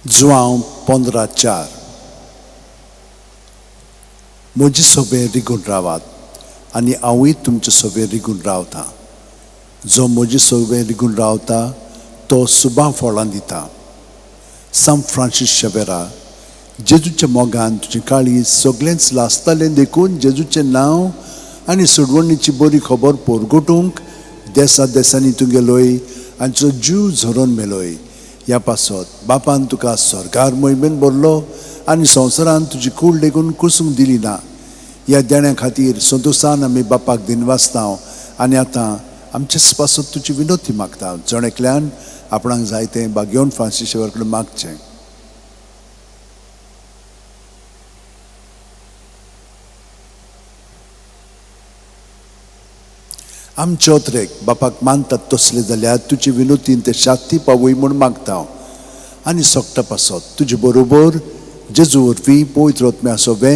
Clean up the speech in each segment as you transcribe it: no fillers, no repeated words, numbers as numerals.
João 15:4 म्हजी सोबे रिगून रावात आनी हांवूय तुमचे सोबे रिगून रावता. जो म्हजी सोबे रिगून रावता तो सुबां फळां दिता. सान फ्रांसीस शेवेरा, जेजूच्या मोगान तुजें काळीज सगळेंच लासतालें देखून जेजूचें नांव आनी सोडवणीची बरी खबर पोरगोटूंक देसा देसांनी तूं गेलोय आनी तुजो जीव झरोवन मेलोय. ह्या पासत बापान तुका स्वर्गार मोहिमेन भरलो आनी संवसारान तुजी कूड लेगून कुसूंक दिली ना. ह्या देण्या खातीर संतोशान आमी बापाक दिनवासता आनी आतां आमचेच पासत तुजी विनोती मागता. जण एकल्यान आपणाक जाय तें घेवन फ्रांसीस शेवेर कडेन मागचें. आमचे ओत्रेक बापाक मानतात तसले जाल्यार तुजी विनोतीन ते शांती पावय म्हूण मागता आनी सोगता पासत तुजे बरोबर जेजू वरवीं पवित्र आत्म्या सोबे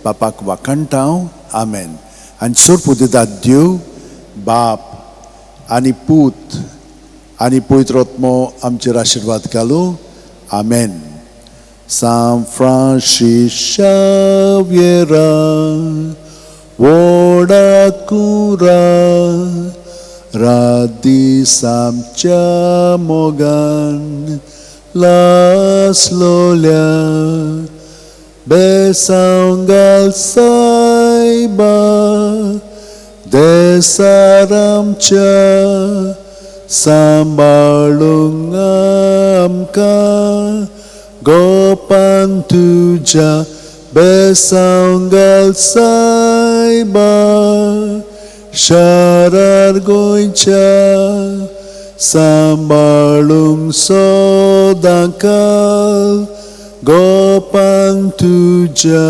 बापाक वाखाणटा. आमेन. आनी सोर दितात देव बाप आनी पूत आनी पवित्र आत्मो आमचेर आशिर्वाद घालूं. आमेन. सान फ्रांसीस शावेरा व्हडा कुरा रादीस आमच्या मोगान लासलोल्या बेसांव घाल सायबा देसार आमच्या सांबाळूंक आमकां गोपान तुज्या बेसांव घाल सायबा शारार गोंयच्या सांबाळूंक सोदां घाल गोपान तुज्या.